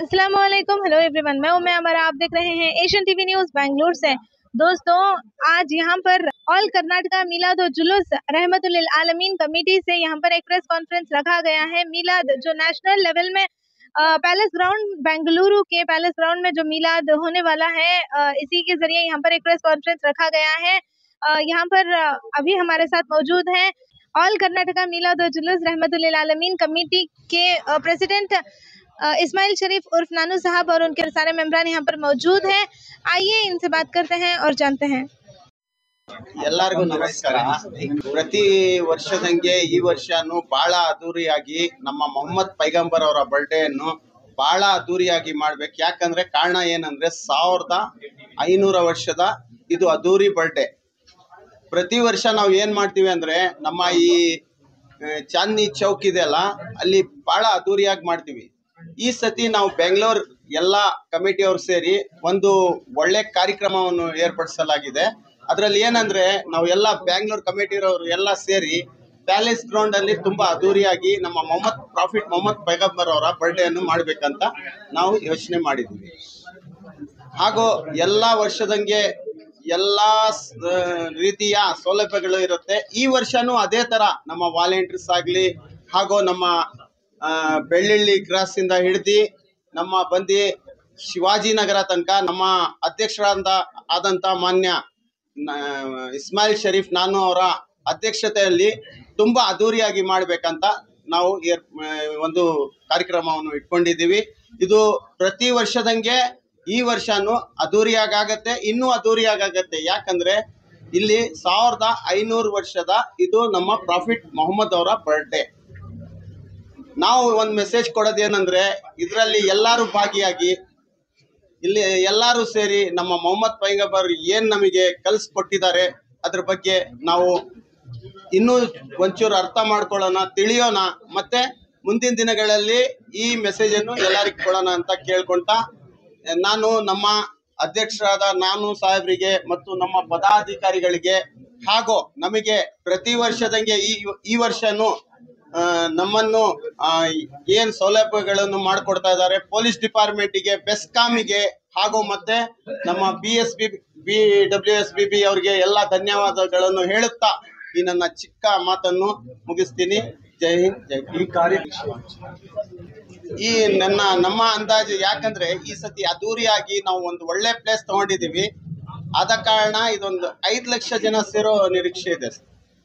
अस्सलामुअलैकुम, hello everyone. मैं उम्मे अमर, आप देख रहे हैं एशियन टीवी न्यूज़ बेंगलुरु से। दोस्तों, आज यहाँ पर ऑल कर्नाटका मिलाद और जुलूस रहमतुल लिल आलमीन कमेटी से यहाँ पर एक प्रेस कॉन्फ्रेंस रखा गया है। मिलाद जो नेशनल लेवल में पैलेस ग्राउंड बेंगलुरु के पैलेस ग्राउंड में जो मिलाद होने वाला है, इसी के जरिए यहाँ पर एक प्रेस कॉन्फ्रेंस रखा गया है। यहाँ पर अभी हमारे साथ मौजूद है ऑल कर्नाटका मिलाद और जुलूस रहमतुल लिल आलमीन कमेटी के प्रेसिडेंट इस्माइल शरीफ उर्फ नानू साहब और उनके सारे मेंबरान यहाँ पर मौजूद हैं। आइए इनसे बात करते हैं और जानते हैं। ಎಲ್ಲರಿಗೂ ನಮಸ್ಕಾರ। ಪ್ರತಿ ವರ್ಷದಂಗೆ ಈ ವರ್ಷನೂ ಬಹಳ ಅದ್ದೂರಿಯಾಗಿ ನಮ್ಮ ಮೊಹಮ್ಮದ್ ಪೈಗಂಬರ್ ಅವರ ಬರ್ಡೇ ಅನ್ನು ಬಹಳ ಅದ್ದೂರಿಯಾಗಿ ಮಾಡ್ಬೇಕು। ಯಾಕಂದ್ರೆ ಕಾರಣ ಏನಂದ್ರೆ 1500 ವರ್ಷದ ಇದು ಅದ್ದೂರಿ ಬರ್ಡೇ। ಪ್ರತಿ ವರ್ಷ ನಾವು ಏನ್ ಮಾಡ್ತೀವಿ ಅಂದ್ರೆ ನಮ್ಮ ಈ ಚಾಂದ್ನಿ ಚೌಕ್ ಇದೆಯಲ್ಲ, ಅಲ್ಲಿ ಬಹಳ ಅದ್ದೂರಿಯಾಗಿ ಮಾಡ್ತೀವಿ। ಈ ಸತಿ ನಾವು ಬೆಂಗಳೂರು ಎಲ್ಲ ಕಮಿಟಿಯವರು ಸೇರಿ ಒಂದು ಒಳ್ಳೆ ಕಾರ್ಯಕ್ರಮವನ್ನು ಏರ್ಪಡಿಸಲಾಗಿದೆ। ಅದರಲ್ಲಿ ಏನಂದ್ರೆ ನಾವು ಎಲ್ಲ ಬೆಂಗಳೂರು ಕಮಿಟಿಯವರು ಎಲ್ಲ ಸೇರಿ ಪ್ಯಾಲೇಸ್ ಗ್ರೌಂಡ್ ಅಲ್ಲಿ ತುಂಬಾ ಅದ್ದೂರಿಯಾಗಿ ನಮ್ಮ ಮೊಹಮ್ಮದ್ ಪೈಗಂಬರ್ ಅವರ ಬರ್ಡೇ ಅನ್ನು ಮಾಡಬೇಕಂತ ನಾವು ಯೋಚನೆ ಮಾಡಿದ್ವಿ। ಹಾಗೂ ಎಲ್ಲ ವರ್ಷದಂಗೆ ಎಲ್ಲ ರೀತಿಯ ಸೌಲಭ್ಯಗಳು ಇರುತ್ತೆ। ಈ ವರ್ಷನೂ ಅದೇ ತರ ನಮ್ಮ ವಾಲಂಟಿಯರ್ಸ್ ಆಗಲಿ ಹಾಗೂ ನಮ್ಮ ಬೆಳ್ಳಿಳ್ಳಿ ಕ್ರಾಸ್ ಇಂದ ಹಿಡಿದು ನಮ್ಮ ಬಂದಿ ಶಿವಾಜಿನಗರ ತನಕ ನಮ್ಮ ಅಧ್ಯಕ್ಷರಾದಂಥ ಮಾನ್ಯ ಇಸ್ಮಾಯಿಲ್ ಶರೀಫ್ ನಾನು ಅವರ ಅಧ್ಯಕ್ಷತೆಯಲ್ಲಿ ತುಂಬಾ ಅದ್ದೂರಿಯಾಗಿ ಮಾಡಬೇಕಂತ ನಾವು ಒಂದು ಕಾರ್ಯಕ್ರಮವನ್ನು ಇಟ್ಕೊಂಡಿದ್ದೀವಿ। ಇದು ಪ್ರತಿ ವರ್ಷದಂಗೆ ಈ ವರ್ಷನೂ ಅದ್ದೂರಿಯಾಗತ್ತೆ, ಇನ್ನೂ ಅದ್ದೂರಿಯಾಗತ್ತೆ। ಯಾಕಂದ್ರೆ ಇಲ್ಲಿ 1500 ವರ್ಷದ ಇದು ನಮ್ಮ ಪ್ರಾಫಿಟ್ ಮೊಹಮ್ಮದ್ ಅವರ ಬರ್ಡೇ। ನಾವು ಒಂದು ಮೆಸೇಜ್ ಕೊಡೋದೇನಂದ್ರೆ, ಇದರಲ್ಲಿ ಎಲ್ಲರೂ ಭಾಗಿಯಾಗಿ ಇಲ್ಲಿ ಎಲ್ಲರೂ ಸೇರಿ ನಮ್ಮ ಮೊಹಮ್ಮದ್ ಪೈಗಂಬರ್ ಏನ್ ನಮಗೆ ಕಲಿಸ್ಕೊಟ್ಟಿದ್ದಾರೆ ಅದ್ರ ಬಗ್ಗೆ ನಾವು ಇನ್ನೂ ಒಂಚೂರು ಅರ್ಥ ಮಾಡ್ಕೊಳ್ಳೋಣ, ತಿಳಿಯೋಣ, ಮತ್ತೆ ಮುಂದಿನ ದಿನಗಳಲ್ಲಿ ಈ ಮೆಸೇಜ್ ಅನ್ನು ಎಲ್ಲರಿಗೂ ಕೊಡೋಣ ಅಂತ ಕೇಳ್ಕೊಂತ ನಾನು ನಮ್ಮ ಅಧ್ಯಕ್ಷರಾದ ನಾನು ಸಾಹೇಬರಿಗೆ ಮತ್ತು ನಮ್ಮ ಪದಾಧಿಕಾರಿಗಳಿಗೆ ಹಾಗೂ ನಮಗೆ ಪ್ರತಿ ವರ್ಷದಂಗೆ ಈ ವರ್ಷನೂ ನಮ್ಮನ್ನು ಏನ್ ಸೌಲಭ್ಯಗಳನ್ನು ಮಾಡಿಕೊಡ್ತಾ ಇದ್ದಾರೆ ಪೊಲೀಸ್ ಡಿಪಾರ್ಟ್ಮೆಂಟಿಗೆ, ಬೆಸ್ಕಾಮಿಗೆ ಹಾಗೂ ಮತ್ತೆ ನಮ್ಮ BWSBB ಅವರಿಗೆ ಎಲ್ಲ ಧನ್ಯವಾದಗಳನ್ನು ಹೇಳುತ್ತಾ ಈ ನನ್ನ ಚಿಕ್ಕ ಮಾತನ್ನು ಮುಗಿಸ್ತೀನಿ। ಜೈ ಹಿಂದ್, ಜೈ ಈ ನಮ್ಮ ಅಂದಾಜು, ಯಾಕಂದ್ರೆ ಈ ಸತಿ ಅದ್ದೂರಿಯಾಗಿ ನಾವು ಒಂದು ಒಳ್ಳೆ ಪ್ಲೇಸ್ ತಗೊಂಡಿದೀವಿ, ಆದ ಕಾರಣ ಇದೊಂದು 5 ಲಕ್ಷ ಜನ ಸೇರೋ ನಿರೀಕ್ಷೆ ಇದೆ।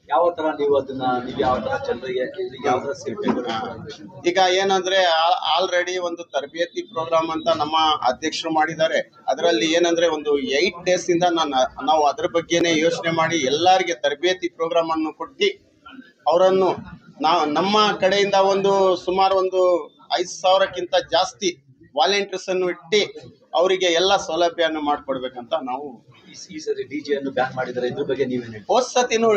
ಯಾವ ತರ ನೀವು ಅದನ್ನ ಯಾವ ತರ ಜನರಿಗೆ ಯಾವ ತರ ಸೇವೆ? ಈಗ ಏನಂದ್ರೆ ಆಲ್ರೆಡಿ ಒಂದು ತರಬೇತಿ ಪ್ರೋಗ್ರಾಮ್ ಅಂತ ನಮ್ಮ ಅಧ್ಯಕ್ಷರು ಮಾಡಿದ್ದಾರೆ। ಅದರಲ್ಲಿ ಏನಂದ್ರೆ ಒಂದು 8 days ಇಂದ ನಾವು ಅದ್ರ ಬಗ್ಗೆನೇ ಯೋಚನೆ ಮಾಡಿ ಎಲ್ಲರಿಗೆ ತರಬೇತಿ ಪ್ರೋಗ್ರಾಮ್ ಅನ್ನು ಕೊಟ್ಟು ಅವರನ್ನು ನಮ್ಮ ಕಡೆಯಿಂದ ಸುಮಾರು 5000ಕ್ಕಿಂತ ಜಾಸ್ತಿ ವಾಲಂಟಿಯರ್ಸ್ ಅನ್ನು ಇಟ್ಟು ಅವರಿಗೆ ಎಲ್ಲ ಸೌಲಭ್ಯವನ್ನು ಮಾಡಿಕೊಡ್ಬೇಕಂತ ನಾವು ಈ ಸರಿ ಡಿಜೆ ಅನ್ನು ಬ್ಯಾನ್ ಮಾಡಿದ್ದಾರೆ, ಇದ್ರ ಬಗ್ಗೆ ನೀವೇನು? ಹೋದ್ ಸತಿನೂ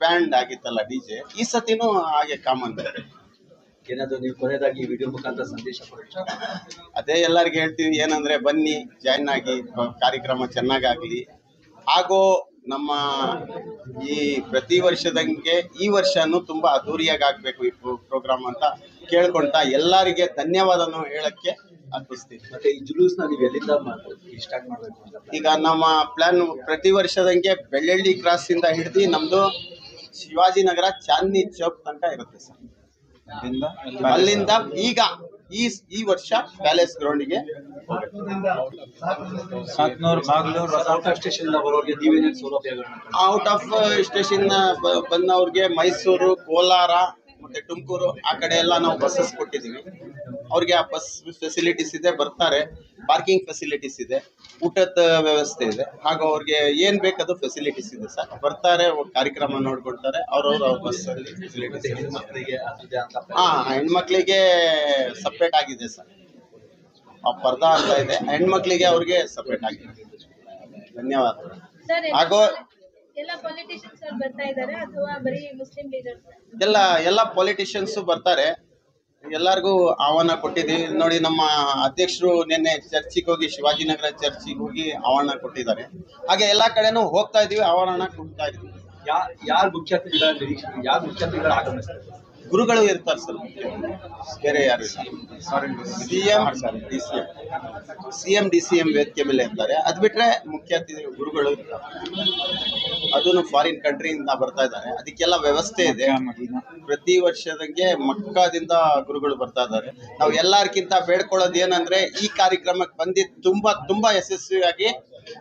ಬ್ಯಾಂಡ್ ಆಗಿತ್ತಲ್ಲ ಡಿಜೆ, ಈ ಸತಿನೂ ಹಾಗೆ ಕಾಮನ್। ಏನಾದ್ರು ನೀವು ಕೊನೆಯದಾಗಿ ವಿಡಿಯೋ ಮುಖಾಂತರ ಸಂದೇಶ ಕೊಡಿ? ಅದೇ ಎಲ್ಲರಿಗೂ ಹೇಳ್ತೀವಿ, ಏನಂದ್ರೆ ಬನ್ನಿ, ಜಾಯಿನ್ ಆಗಿ, ಕಾರ್ಯಕ್ರಮ ಚೆನ್ನಾಗಾಗ್ಲಿ। ಹಾಗೂ ನಮ್ಮ ಈ ಪ್ರತಿ ವರ್ಷದಂಗೆ ಈ ವರ್ಷನೂ ತುಂಬಾ ಅದ್ದೂರಿಯಾಗಿ ಆಗ್ಬೇಕು ಈ ಪ್ರೋಗ್ರಾಮ್ ಅಂತ ಕೇಳ್ಕೊಂತ ಎಲ್ಲರಿಗೆ ಧನ್ಯವಾದನು ಹೇಳಕ್ಕೆ ಅರ್ಪಿಸ್ತೀವಿ। ಮತ್ತೆ ಈ ಜುಲೂಸ್ನ ನೀವು ಎಲ್ಲಿಂದ ಸ್ಟಾರ್ಟ್ ಮಾಡಬೇಕು ಅಂತ? ಈಗ ನಮ್ಮ ಪ್ಲಾನ್ ಪ್ರತಿ ವರ್ಷದಂಗೆ ಬೆಳ್ಳಿಳ್ಳಿ ಕ್ರಾಸ್ ಇಂದ ಹಿಡಿದು ನಮ್ದು ಶಿವಾಜಿನಗರ ಚಾಂದ್ನಿ ಚೌಕ್ ತನಕ ಇರುತ್ತೆ ಸರ್। ಅಲ್ಲಿಂದ ಈಗ ಈ ವರ್ಷ ಪ್ಯಾಲೇಸ್ ಗ್ರೌಂಡಿಗೆ ಔಟ್ ಆಫ್ ಸ್ಟೇಷನ್ ಬಂದವ್ರಿಗೆ ಮೈಸೂರು, ಕೋಲಾರ ಮತ್ತೆ ತುಮಕೂರು ಆ ಕಡೆ ಎಲ್ಲ ನಾವು ಬಸ್ಸಸ್ ಕೊಟ್ಟಿದ್ದೀವಿ। ಅವ್ರಿಗೆ ಆ ಬಸ್ ಫೆಸಿಲಿಟೀಸ್ ಇದೆ, ಬರ್ತಾರೆ, ಪಾರ್ಕಿಂಗ್ ಫೆಸಿಲಿಟೀಸ್ ಇದೆ, ಊಟದ ವ್ಯವಸ್ಥೆ ಇದೆ, ಹಾಗೂ ಅವ್ರಿಗೆ ಏನ್ ಬೇಕದು ಫೆಸಿಲಿಟೀಸ್ ಇದೆ ಸರ್। ಬರ್ತಾರೆ, ಕಾರ್ಯಕ್ರಮ ನೋಡ್ಕೊಳ್ತಾರೆ, ಅವ್ರವ್ರ ಬಸ್ ಅಲ್ಲಿ ಫೆಸಿಲಿಟೀಸ್ ಇದೆ। ಹೆಣ್ಮಕ್ಳಿಗೆ ಸಪ್ರೇಟ್ ಆಗಿದೆ ಸರ್, ಆ ಪರ್ದಾ ಅಂತ ಇದೆ, ಹೆಣ್ಮಕ್ಳಿಗೆ ಅವ್ರಿಗೆ ಸಪ್ರೇಟ್ ಆಗಿದೆ। ಧನ್ಯವಾದ। ಹಾಗೂ ಎಲ್ಲ ಪೊಲಿಟಿಷಿಯನ್ಸ್ ಬರ್ತಾರೆ, ಎಲ್ಲರಿಗೂ ಆಹ್ವಾನ ಕೊಟ್ಟಿದ್ದೀವಿ। ನೋಡಿ, ನಮ್ಮ ಅಧ್ಯಕ್ಷರು ನಿನ್ನೆ ಚರ್ಚಿಗೆ ಹೋಗಿ, ಶಿವಾಜಿನಗರ ಚರ್ಚಿಗೆ ಹೋಗಿ ಆಹ್ವಾನ ಕೊಟ್ಟಿದ್ದಾರೆ। ಹಾಗೆ ಎಲ್ಲಾ ಕಡೆನೂ ಹೋಗ್ತಾ ಇದೀವಿ, ಆಹ್ವಾನ ಕೊಡ್ತಾ ಇದೀವಿ। ಯಾರು ಮುಖ್ಯ ಅತಿಥಿಗಳ ನಿರೀಕ್ಷೆ, ಯಾರು ಮುಖ್ಯ ಅತಿಥಿಗಳು ಆಗಮಿಸ್ತಾರೆ? ಗುರುಗಳು ಇರ್ತಾರೆ ಸರ್, ಬೇರೆ ಯಾರು ಇಲ್ಲ. ಸಿಎಂ DCM ವೇದಿಕೆ ಮೇಲೆ ಇರ್ತಾರೆ. ಅದು ಬಿಟ್ರೆ ಮುಖ್ಯ ಅತಿಥಿ ಗುರುಗಳು ಇರ್ತಾರೆ. ಅದನ್ನು ಫಾರಿನ್ ಕಂಟ್ರಿಯಿಂದ ಬರ್ತಾ ಇದ್ದಾರೆ. ಅದಕ್ಕೆಲ್ಲ ವ್ಯವಸ್ಥೆ ಇದೆ. ಪ್ರತಿ ವರ್ಷದಂಗೆ ಮಕ್ಕಾದಿಂದ ಗುರುಗಳು ಬರ್ತಾ ಇದ್ದಾರೆ. ನಾವು ಎಲ್ಲರಿಗಿಂತ ಬೇಡ್ಕೊಳ್ಳೋದು ಏನಂದ್ರೆ ಈ ಕಾರ್ಯಕ್ರಮಕ್ಕೆ ಬಂದಿದ್ದು ತುಂಬಾ ಯಶಸ್ವಿಯಾಗಿ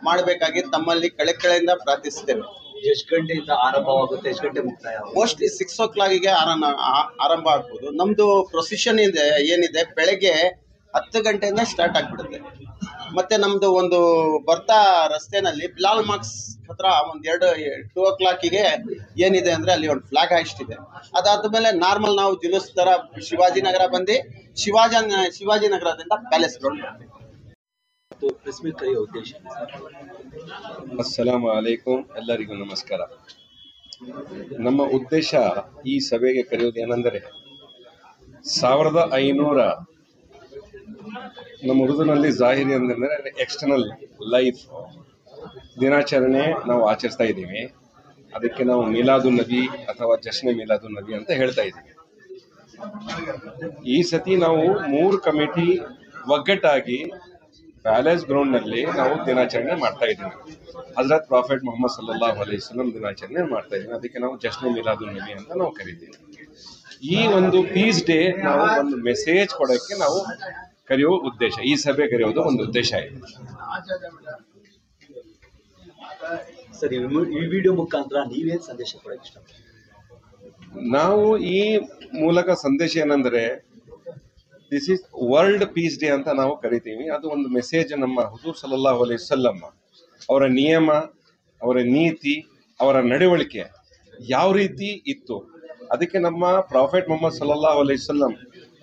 ಮಾಡಬೇಕಾಗಿ ತಮ್ಮಲ್ಲಿ ಕಳೆಯಿಂದ ಪ್ರಾರ್ಥಿಸ್ತೇವೆ. ಎಷ್ಟು ಗಂಟೆಯಿಂದ ಆರಂಭವಾಗುತ್ತೆ, ಎಷ್ಟು ಗಂಟೆ ಮುಕ್ತಾಯ? ಮೋಸ್ಟ್ಲಿ 6 o'clock ಆರಂಭ ಆಗ್ಬೋದು. ನಮ್ದು ಪ್ರೊಸಿಷನ್ ಏನಿದೆ ಬೆಳಗ್ಗೆ 10 ಗಂಟೆಯಿಂದ ಸ್ಟಾರ್ಟ್ ಆಗ್ಬಿಡುತ್ತೆ. ಮತ್ತೆ ನಮ್ದು ಒಂದು ಬರ್ತಾ ರಸ್ತೆನಲ್ಲಿ ಬಿಲಾಲ್ ಮಾರ್ಕ್ಸ್ ಹತ್ರ ಒಂದು 2 o'clock ಏನಿದೆ ಅಂದ್ರೆ ಅಲ್ಲಿ ಒಂದು ಫ್ಲಾಗ್ ಹಾಯಿಸ್ಟ್ ಇದೆ. ಅದಾದ್ಮೇಲೆ ನಾರ್ಮಲ್ ನಾವು ಜುಲೂಸ್ ತರ ಶಿವಾಜಿನಗರ ಬಂದು ಶಿವಾಜಿನಗರದಿಂದ ಪ್ಯಾಲೇಸ್ ಗ್ರೌಂಡ್ ಬರ್ತೀವಿ. ಪ್ರೆಸ್ ಮೀಟ್ ಕರೆಯೋ ಉದ್ದೇಶ? ಅಸ್ಸಲಾಮು ಅಲೈಕುಂ, ಎಲ್ಲರಿಗೂ ನಮಸ್ಕಾರ. ನಮ್ಮ ಉದ್ದೇಶ ಈ ಸಭೆಗೆ ಕರೆಯೋದು ಏನೆಂದರೆ 1500 ನಮ್ಮ ಉರ್ದುನಲ್ಲಿ ಜಾಹಿರಿ ಅಂದರೆ ಎಕ್ಸ್ಟರ್ನಲ್ ಲೈಫ್ ದಿನಾಚರಣೆ ನಾವು ಆಚರಿಸ್ತಾ ಇದ್ದೀವಿ. ಅದಕ್ಕೆ ನಾವು ಮೀಲಾದುನ್ ನಬಿ ಅಥವಾ ಜಶ್ನೆ ಮೀಲಾದುನ್ ನಬಿ ಅಂತ ಹೇಳ್ತಾ ಇದ್ದೀವಿ. ಈ ಸತಿ ನಾವು 3 ಕಮಿಟಿ ಒಗ್ಗಟ್ಟಾಗಿ ಪ್ಯಾಲೇಸ್ ಗ್ರೌಂಡ್ನಲ್ಲಿ ನಾವು ದಿನಾಚರಣೆ ಮಾಡ್ತಾ ಇದ್ದೀವಿ. ಹಜರತ್ ಪ್ರಾಫೆಟ್ ಮೊಹಮ್ಮದ್ ಸಲ್ಲಲ್ಲಾಹು ಅಲೈಹಿ ವಸಲ್ಲಂ ದಿನಾಚರಣೆ ಮಾಡ್ತಾ ಇದ್ದೀವಿ. ಅದಕ್ಕೆ ನಾವು ಜಶ್ನೆ ಮೀಲಾದುನ್ ನಬಿ ಅಂತ ನಾವು ಕರಿತೀವಿ. ಈ ಒಂದು ಪೀಸ್ ಡೇ ನಾವು ಒಂದು ಮೆಸೇಜ್ ಕೊಡೋಕ್ಕೆ ನಾವು ಕರೆಯೋ ಉದ್ದೇಶ, ಈ ಸಭೆ ಕರೆಯೋದು ಒಂದು ಉದ್ದೇಶ ಇದೆ. ಸರ್, ಈ ವಿಡಿಯೋ ಮುಖಾಂತರ ನೀವೇನು ಸಂದೇಶ ಕೊಡೋಕೆ ಇಷ್ಟ? ನಾವು ಈ ಮೂಲಕ ಸಂದೇಶ ಏನಂದ್ರೆ this is world peace day ಅಂತ ನಾವು ಕರಿತೀವಿ. ಅದು ಒಂದು ಮೆಸೇಜ್ ನಮ್ಮ ಹುಜೂರ್ ಸಲ್ಲಲ್ಲಾಹು ಅಲೈಹಿ ವಸಲ್ಲಂ ಅವರ ನಿಯಮ, ಅವರ ನೀತಿ, ಅವರ ನಡವಳಿಕೆ ಯಾವ ರೀತಿ ಇತ್ತು. ಅದಕ್ಕೆ ನಮ್ಮ ಪ್ರಾಫೆಟ್ ಮೊಹಮ್ಮದ್ ಸಲ್ಲಲ್ಲಾಹು ಅಲೈಹಿ ವಸಲ್ಲಂ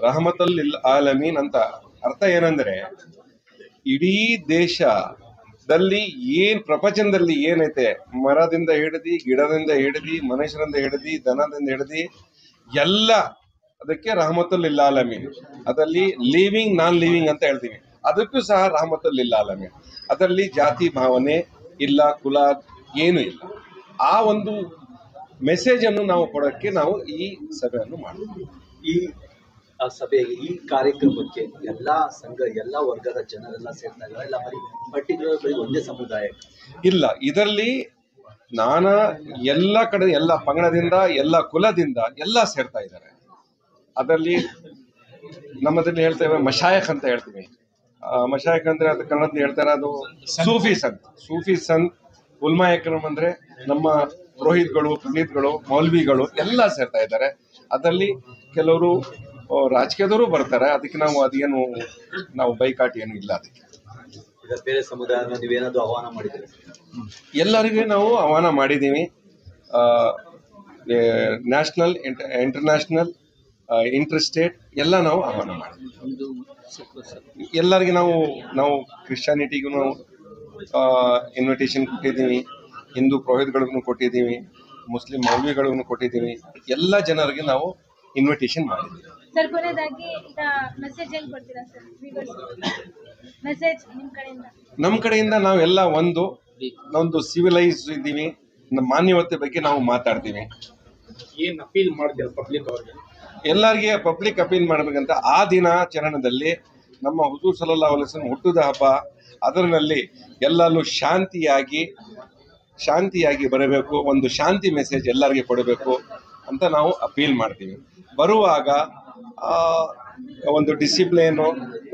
ರಹಮತುಲ್ ಲಿಲ್ ಆಲಮೀನ್ ಅಂತ ಅರ್ಥ ಏನಂದ್ರೆ ಇಡೀ ದೇಶದಲ್ಲಿ ಪ್ರಪಂಚದಲ್ಲಿ ಏನೈತೆ, ಮರದಿಂದ ಹಿಡಿದು, ಗಿಡದಿಂದ ಹಿಡಿದು, ಮನುಷ್ಯರಿಂದ ಹಿಡಿದು, ದನದಿಂದ ಹಿಡಿದು ಎಲ್ಲ ಅದಕ್ಕೆ ರಹಮತುಲ್ ಲಿಲ್ ಆಲಮೀನ್. ಅದರಲ್ಲಿ ಲಿವಿಂಗ್ ನಾನ್ ಲಿವಿಂಗ್ ಅಂತ ಹೇಳ್ತೀವಿ, ಅದಕ್ಕೂ ಸಹ ರಹಮತುಲ್ ಲಿಲ್ ಆಲಮೀನ್. ಅದರಲ್ಲಿ ಜಾತಿ ಭಾವನೆ ಇಲ್ಲ, ಕುಲ ಏನು ಇಲ್ಲ. ಆ ಒಂದು ಮೆಸೇಜ್ ಅನ್ನು ನಾವು ಕೊಡೋಕ್ಕೆ ನಾವು ಈ ಸಭೆಯನ್ನು ಮಾಡ್ತೀವಿ. ಈ ಸಭೆಗೆ, ಈ ಕಾರ್ಯಕ್ರಮಕ್ಕೆ ಎಲ್ಲಾ ಸಂಘ, ಎಲ್ಲಾ ವರ್ಗದ ಜನರೆಲ್ಲ ಸೇರ್ತಾ ಇದ್ದಾರೆ, ಇಲ್ಲ ಬರೀ ಒಂದೇ ಸಮುದಾಯ? ಇಲ್ಲ, ಇದರಲ್ಲಿ ಎಲ್ಲ ಕಡೆ, ಎಲ್ಲ ಪಂಗಡದಿಂದ, ಎಲ್ಲ ಕುಲದಿಂದ ಎಲ್ಲ ಸೇರ್ತಾ ಇದ್ದಾರೆ. ಅದರಲ್ಲಿ ನಮ್ಮದ್ರಲ್ಲಿ ಹೇಳ್ತೇವೆ ಮಶಾಯಖ್ ಅಂತ ಹೇಳ್ತೀವಿ. ಮಶಾಯಖ್ ಅಂದ್ರೆ ಅದು ಕನ್ನಡದಲ್ಲಿ ಹೇಳ್ತಾರೆ, ಅದು ಸೂಫಿ ಸಂತ್ ಉಲ್ಮಾ ಎಕ್ರಮ್ ಅಂದ್ರೆ ನಮ್ಮ ಪುರೋಹಿತ್ಗಳು, ಪಂಡಿತ್ಗಳು, ಮೌಲ್ವಿಗಳು ಎಲ್ಲ ಸೇರ್ತಾ ಇದ್ದಾರೆ. ಅದರಲ್ಲಿ ಕೆಲವರು ರಾಜಕೀಯದವರು ಬರ್ತಾರೆ. ಅದಕ್ಕೆ ನಾವು ಬೈಕಾಟ್ ಏನು ಇಲ್ಲ. ಅದಕ್ಕೆ ಬೇರೆ ಸಮುದಾಯ ನೀವೇನಾದ್ರು ಆಹ್ವಾನ ಮಾಡಿದ್ದೀರಿ? ಎಲ್ಲರಿಗೂ ನಾವು ಆಹ್ವಾನ ಮಾಡಿದ್ದೀವಿ. ನ್ಯಾಷನಲ್, ಇಂಟರ್ನ್ಯಾಷನಲ್, ಇಂಟರ್ ಸ್ಟೇಟ್ ಎಲ್ಲ ನಾವು ಆಹ್ವಾನ ಮಾಡಿದ್ದೀವಿ. ಎಲ್ಲರಿಗೆ ನಾವು ಕ್ರಿಶ್ಚಿಯಾನಿಟಿಗೂ ನಾವು ಇನ್ವಿಟೇಷನ್ ಕೊಟ್ಟಿದ್ದೀವಿ, ಹಿಂದೂ ಪುರೋಹಿತ್ಗಳಿಗೂ ಕೊಟ್ಟಿದ್ದೀವಿ, ಮುಸ್ಲಿಂ ಮೌಲ್ವಿಗಳಿಗೂ ಕೊಟ್ಟಿದ್ದೀವಿ. ಎಲ್ಲ ಜನರಿಗೆ ನಾವು ಇನ್ವಿಟೇಷನ್ ಮಾಡಿದ್ದೀವಿ. ಸರ್, ಕೊನೆಯದಾಗಿ ಮೆಸೇಜ್ ಏನು ಕೊಡ್ತೀರಾ ಸರ್? ಮೆಸೇಜ್ ನಮ್ಮ ಕಡೆಯಿಂದ ನಾವೆಲ್ಲ ಒಂದು ಸಿವಿಲೈಸ್ ಇದ್ದೀವಿ. ನಮ್ಮ ಮಾನ್ಯತೆ ಬಗ್ಗೆ ನಾವು ಮಾತಾಡ್ತೀವಿ. ಏನು ಅಪೀಲ್ ಮಾಡ್ತೀರಾ ಪಬ್ಲಿಕ್ ಅವ್ರಿಗೆ? ಎಲ್ಲರಿಗೆ ಪಬ್ಲಿಕ್ ಅಪೀಲ್ ಮಾಡಬೇಕಂತ ಆ ದಿನಾಚರಣೆಯಲ್ಲಿ ನಮ್ಮ ಹುಜೂರ್ ಸಲ್ಲಲ್ಲಾಹು ಅಲೈಹಿ ವಸಲ್ಲಂ ಹುಟ್ಟುದ ಹಬ್ಬ, ಅದರಲ್ಲಿ ಎಲ್ಲರೂ ಶಾಂತಿಯಾಗಿ ಬರಬೇಕು, ಒಂದು ಶಾಂತಿ ಮೆಸೇಜ್ ಎಲ್ಲರಿಗೆ ಕೊಡಬೇಕು ಅಂತ ನಾವು ಅಪೀಲ್ ಮಾಡ್ತೀವಿ. ಬರುವಾಗ ಒಂದು ಡಿಸಿಪ್ಲಿನು,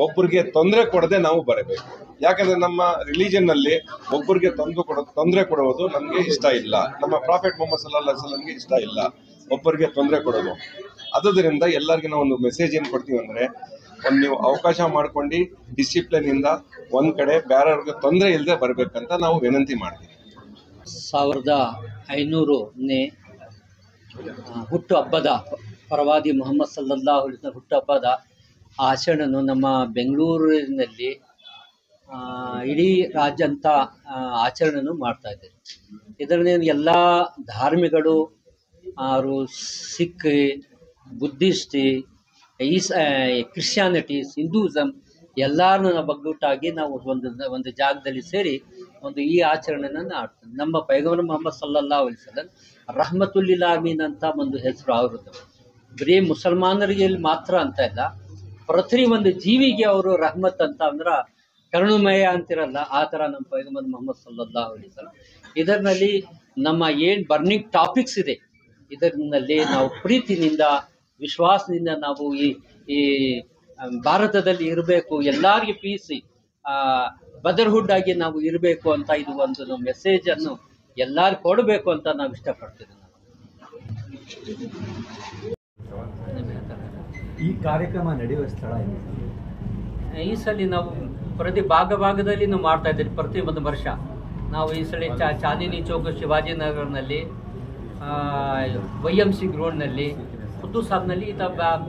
ಒಬ್ಬರಿಗೆ ತೊಂದರೆ ಕೊಡದೆ ನಾವು ಬರಬೇಕು. ಯಾಕಂದ್ರೆ ನಮ್ಮ ರಿಲಿಜನ್ನಲ್ಲಿ ಒಬ್ಬರಿಗೆ ತೊಂದರೆ ಕೊಡುವುದು ನಮಗೆ ಇಷ್ಟ ಇಲ್ಲ. ನಮ್ಮ ಪ್ರಾಫೆಟ್ ಮೊಹಮ್ಮದ್ ಸಲ್ಲಲ್ಲಾಹು ಅಲೈಹಿ ವಸಲ್ಲಂಗೆ ಇಷ್ಟ ಇಲ್ಲ ಒಬ್ಬರಿಗೆ ತೊಂದರೆ ಕೊಡೋದು. ಅದರಿಂದ ಎಲ್ಲರಿಗೂ ನಾವು ಒಂದು ಮೆಸೇಜ್ ಏನು ಕೊಡ್ತೀವಿ ಅಂದರೆ, ನೀವು ಅವಕಾಶ ಮಾಡ್ಕೊಂಡು ಡಿಸಿಪ್ಲಿನಿಂದ ಒಂದು ಕಡೆ ಬೇರೆಯವ್ರಿಗೆ ತೊಂದರೆ ಇಲ್ಲದೆ ಬರಬೇಕಂತ ನಾವು ವಿನಂತಿ ಮಾಡ್ತೀವಿ. 1500ನೇ ಹುಟ್ಟುಹಬ್ಬದ ಪ್ರವಾದಿ ಮೊಹಮ್ಮದ್ ಸಲ್ಲಲ್ಲಾಹು ಅಲೈಹಿ ವಸಲ್ಲಂ ಹುಟ್ಟುಹಬ್ಬದ ಆಚರಣೆಯನ್ನು ನಮ್ಮ ಬೆಂಗಳೂರಿನಲ್ಲಿ ಇಡೀ ರಾಜ್ಯಾಂತ ಆಚರಣೆಯನ್ನು ಮಾಡ್ತಾ ಇದ್ದಾರೆ. ಇದರಲ್ಲಿ ಎಲ್ಲ ಧಾರ್ಮಿಕರು, ಸಿಖ್, ಬುದ್ಧಿಸ್ಟ್, ಕ್ರಿಶ್ಚಿಯಾನಿಟೀಸ್, ಹಿಂದೂಸಮ್ ಎಲ್ಲರನ್ನ ಒಗ್ಗಟ್ಟಾಗಿ ನಾವು ಒಂದು ಜಾಗದಲ್ಲಿ ಸೇರಿ ಈ ಆಚರಣೆಯನ್ನು ಆಡ್ತೀವಿ. ನಮ್ಮ ಪೈಗಂಬರ್ ಮೊಹಮ್ಮದ್ ಸಲ್ಲಲ್ಲಾಹು ಅಲೈಹಿ ವಸಲ್ಲಂ ರಹಮತುಲ್ ಲಿಲ್ ಆಲಮೀನ್ ಅಂತ ಒಂದು ಹೆಸರು ಅವ್ರದ್ದು. ಬರೀ ಮುಸಲ್ಮಾನರಿಗೆ ಮಾತ್ರ ಅಂತ ಇಲ್ಲ, ಪ್ರತಿ ಒಂದು ಜೀವಿಗೆ ಅವರು ರಹಮತ್ ಅಂತ ಅಂದ್ರೆ ಕರುಣಮಯ ಅಂತಿರಲ್ಲ, ಆ ಥರ ನಮ್ಮ ಪೈಗಂಬರ್ ಮೊಹಮ್ಮದ್ ಸಲ್ಲಲ್ಲಾಹು ಅಲೈಹಿ ವಸಲ್ಲಂ ಇದರಲ್ಲಿ ನಮ್ಮ ಏನು ಬರ್ನಿಂಗ್ ಟಾಪಿಕ್ಸ್ ಇದೆ ಇದರಲ್ಲಿ ನಾವು ಪ್ರೀತಿನಿಂದ ವಿಶ್ವಾಸದಿಂದ ನಾವು ಈ ಭಾರತದಲ್ಲಿ ಇರಬೇಕು, ಎಲ್ಲರಿಗೆ ಪೀಸ್ ಬದರ್ಹುಡ್ ಆಗಿ ನಾವು ಇರಬೇಕು ಅಂತ ಇದು ಒಂದು ನಮ್ಮ ಮೆಸೇಜನ್ನು ಎಲ್ಲರಿಗೂ ಕೊಡಬೇಕು ಅಂತ ನಾವು ಇಷ್ಟಪಡ್ತೀವಿ. ಈ ಕಾರ್ಯಕ್ರಮ ನಡೆಯುವ ಸ್ಥಳ ಇದೆ. ಈ ಸಲ ನಾವು ಪ್ರತಿ ಭಾಗದಲ್ಲಿ ನಾವು ಮಾಡ್ತಾ ಇದ್ದೀವಿ. ಪ್ರತಿ ಒಂದು ವರ್ಷ ನಾವು ಈ ಸಲ ಚಾಂದಿನಿ ಚೌಕ್ ಶಿವಾಜಿನಗರ್ನಲ್ಲಿ, YMC ಗ್ರೌಂಡ್ನಲ್ಲಿ, ಖುದ್ದು ಸಾಬ್ನಲ್ಲಿ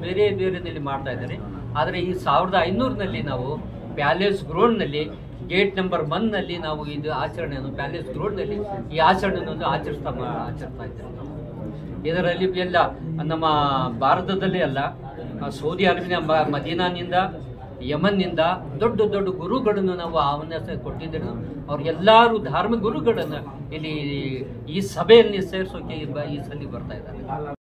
ಬೇರೆ ಬೇರೆನಲ್ಲಿ ಮಾಡ್ತಾ ಇದ್ದಾರೆ. ಆದರೆ ಈ 1500ನಲ್ಲಿ ನಾವು ಪ್ಯಾಲೇಸ್ ಗ್ರೌಂಡ್ನಲ್ಲಿ ಗೇಟ್ ನಂಬರ್ 1ನಲ್ಲಿ ನಾವು ಇದು ಆಚರಣೆಯನ್ನು ಪ್ಯಾಲೇಸ್ ಗ್ರೌಂಡ್ನಲ್ಲಿ ಈ ಆಚರಣೆಯನ್ನು ಆಚರಿಸ್ತಾ ಇದ್ದೇವೆ. ಇದರಲ್ಲಿ ಎಲ್ಲ ನಮ್ಮ ಭಾರತದಲ್ಲಿ ಅಲ್ಲ, ಸೌದಿ ಅರೇಬಿಯಾ ಮದೀನಾನಿಂದ ಯಮನ್ನಿಂದ ದೊಡ್ಡ ದೊಡ್ಡ ಗುರುಗಳನ್ನು ನಾವು ಆಹ್ವಾನ ಕೊಟ್ಟಿದ್ದೇವೆ. ಅವ್ರಿಗೆಲ್ಲರೂ ಧಾರ್ಮಿಕ ಗುರುಗಳನ್ನು ಇಲ್ಲಿ ಈ ಸಭೆಯಲ್ಲಿ ಸೇರಿಸೋಕೆ ಈ ಸಲ ಬರ್ತಾ ಇದ್ದಾರೆ.